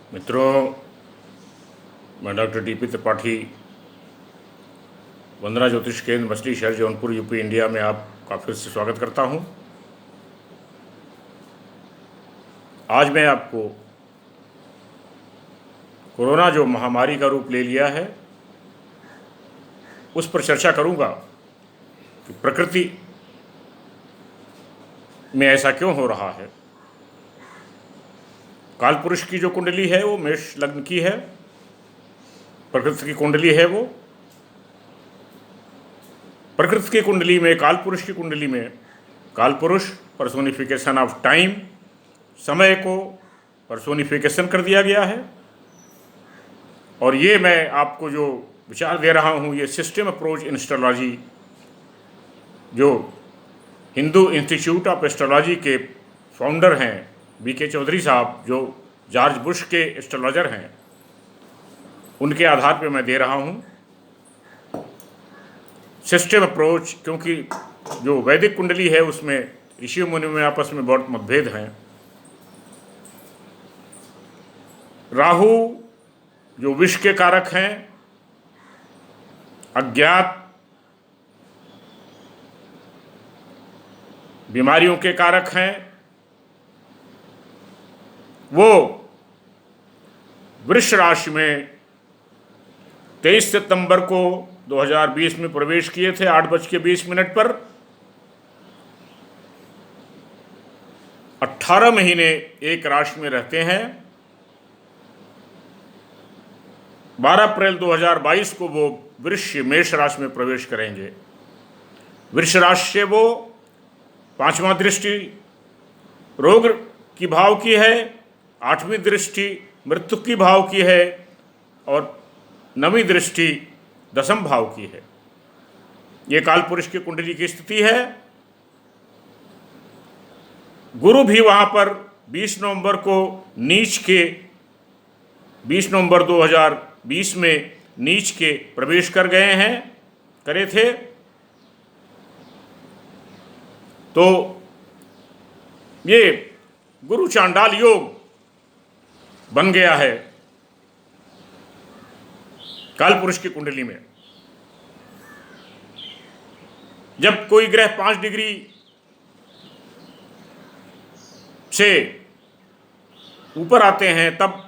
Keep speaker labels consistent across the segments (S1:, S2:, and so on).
S1: मित्रों, मैं doctor TP Tripathi, वंदना ज्योतिष केंद्र, मछली शहर, जौनपुर, यूपी, इंडिया में आपका फिर से स्वागत करता हूं। आज मैं आपको कोरोना जो महामारी का रूप ले लिया है उस पर चर्चा करूंगा कि प्रकृति में ऐसा क्यों हो रहा है। कालपुरुष की जो कुंडली है वो मेष लग्न की है, प्रकृति की कुंडली है वो। प्रकृति की कुंडली में, कालपुरुष की कुंडली में, कालपुरुष पर्सोनिफिकेशन ऑफ टाइम, समय को पर्सोनिफिकेशन कर दिया गया है। और ये मैं आपको जो विचार दे रहा हूँ, ये सिस्टम अप्रोच इन एस्ट्रोलॉजी, जो हिंदू इंस्टीट्यूट ऑफ एस्ट्रोलॉजी के फाउंडर हैं बीके चौधरी साहब, जो जॉर्ज बुश के एस्ट्रोलॉजर हैं, उनके आधार पर मैं दे रहा हूँ सिस्टम अप्रोच। क्योंकि जो वैदिक कुंडली है उसमें ऋषि मुनि में आपस में बहुत मतभेद हैं। राहु जो विष के कारक हैं, अज्ञात बीमारियों के कारक हैं, वो वृष राशि में 23 सितंबर को 2020 में प्रवेश किए थे 8:20 पर। 18 महीने एक राशि में रहते हैं। 12 अप्रैल 2022 को वो वृश्चिक मेष राशि में प्रवेश करेंगे। वृष राशि से वो 5वां दृष्टि रोग की भाव की है, 8वीं दृष्टि मृत्यु की भाव की है और 9वीं दृष्टि 10म भाव की है। ये कालपुरुष की कुंडली की स्थिति है। गुरु भी वहां पर 20 नवंबर को नीच के 20 नवंबर 2020 में नीच के प्रवेश कर गए हैं, करे थे। तो ये गुरु चांडाल योग बन गया है कालपुरुष की कुंडली में। जब कोई ग्रह 5 डिग्री से ऊपर आते हैं तब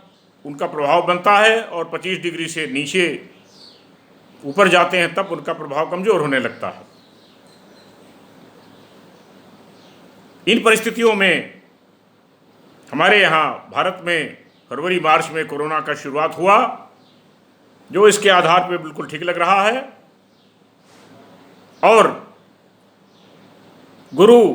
S1: उनका प्रभाव बनता है, और 25 डिग्री से नीचे ऊपर जाते हैं तब उनका प्रभाव कमजोर होने लगता है। इन परिस्थितियों में हमारे यहाँ भारत में फरवरी मार्च में कोरोना का शुरुआत हुआ, जो इसके आधार पर बिल्कुल ठीक लग रहा है। और गुरु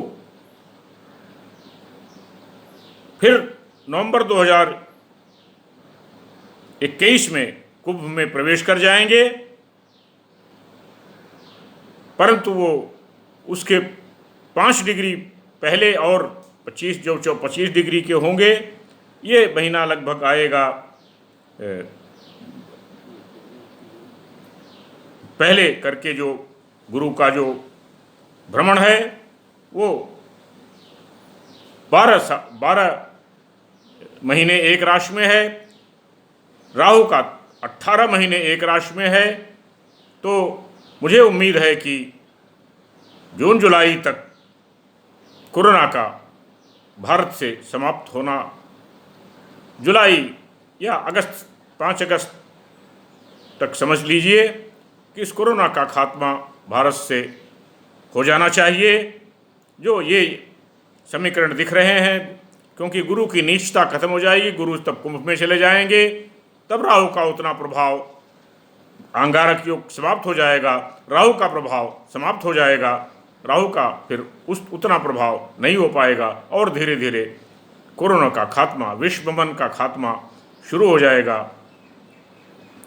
S1: फिर नवंबर 2021 में कुंभ में प्रवेश कर जाएंगे, परंतु वो उसके 5 डिग्री पहले और 25 डिग्री के होंगे। ये महीना लगभग आएगा पहले करके जो गुरु का जो भ्रमण है वो 12 महीने एक राशि में है। राहु का 18 महीने एक राशि में है। तो मुझे उम्मीद है कि जून जुलाई तक कोरोना का भारत से समाप्त होना, जुलाई या अगस्त 5 अगस्त तक समझ लीजिए कि इस कोरोना का खात्मा भारत से हो जाना चाहिए। जो ये समीकरण दिख रहे हैं, क्योंकि गुरु की नीचता खत्म हो जाएगी, गुरु तब कुंभ में चले जाएंगे, तब राहु का उतना प्रभाव, अंगारक योग समाप्त हो जाएगा, राहु का प्रभाव समाप्त हो जाएगा, राहु का फिर उतना प्रभाव नहीं हो पाएगा, और धीरे धीरे कोरोना का खात्मा, विश्वमन का खात्मा शुरू हो जाएगा।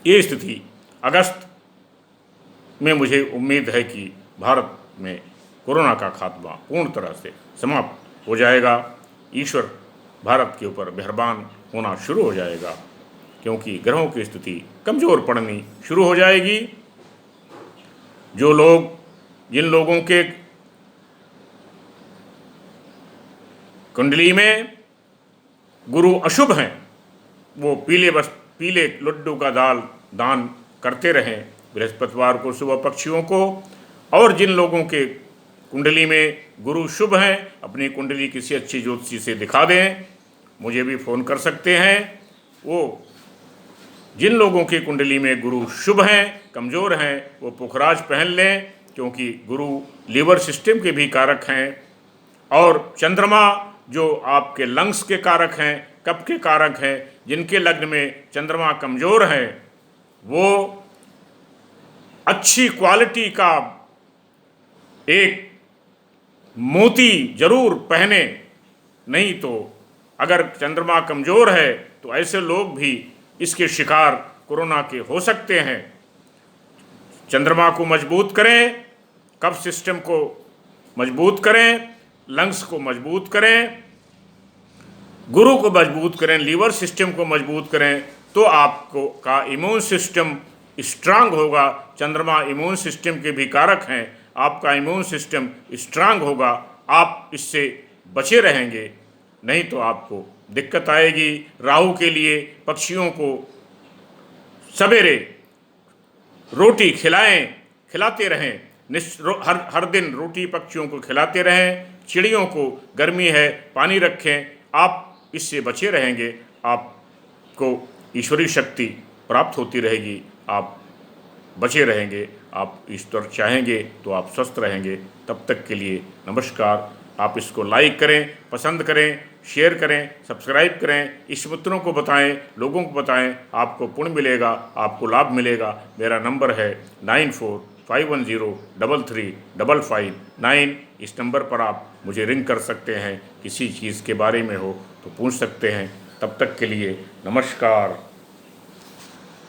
S1: ये स्थिति अगस्त में मुझे उम्मीद है कि भारत में कोरोना का खात्मा पूर्ण तरह से समाप्त हो जाएगा। ईश्वर भारत के ऊपर मेहरबान होना शुरू हो जाएगा, क्योंकि ग्रहों की स्थिति कमज़ोर पड़नी शुरू हो जाएगी। जिन लोगों के कुंडली में गुरु अशुभ हैं, वो पीले लड्डू का दान करते रहें बृहस्पतिवार को सुबह पक्षियों को। और जिन लोगों के कुंडली में गुरु शुभ हैं, अपनी कुंडली किसी अच्छी ज्योतिषी से दिखा दें, मुझे भी फ़ोन कर सकते हैं। वो जिन लोगों की कुंडली में गुरु शुभ हैं, कमज़ोर हैं, वो पुखराज पहन लें, क्योंकि गुरु लीवर सिस्टम के भी कारक हैं। और चंद्रमा जो आपके लंग्स के कारक हैं, कफ के कारक हैं, जिनके लग्न में चंद्रमा कमज़ोर है, वो अच्छी क्वालिटी का एक मोती जरूर पहने। नहीं तो अगर चंद्रमा कमज़ोर है तो ऐसे लोग भी इसके शिकार कोरोना के हो सकते हैं। चंद्रमा को मजबूत करें, कफ सिस्टम को मजबूत करें, लंग्स को मजबूत करें, गुरु को मजबूत करें, लीवर सिस्टम को मजबूत करें, तो आपको का इम्यून सिस्टम स्ट्रांग होगा। चंद्रमा इम्यून सिस्टम के भी कारक हैं। आपका इम्यून सिस्टम स्ट्रांग होगा, आप इससे बचे रहेंगे, नहीं तो आपको दिक्कत आएगी। राहु के लिए पक्षियों को सवेरे रोटी खिलाते रहें, हर दिन रोटी पक्षियों को खिलाते रहें। चिड़ियों को गर्मी है, पानी रखें, आप इससे बचे रहेंगे। आपको ईश्वरीय शक्ति प्राप्त होती रहेगी, आप बचे रहेंगे। आप ईश्वर चाहेंगे तो आप स्वस्थ रहेंगे। तब तक के लिए नमस्कार। आप इसको लाइक करें, पसंद करें, शेयर करें, सब्सक्राइब करें, इस मित्रों को बताएं, लोगों को बताएं। आपको पुण्य मिलेगा, आपको लाभ मिलेगा। मेरा नंबर है 9451033559। इस नंबर पर आप मुझे रिंग कर सकते हैं, किसी चीज़ के बारे में हो तो पूछ सकते हैं। तब तक के लिए नमस्कार।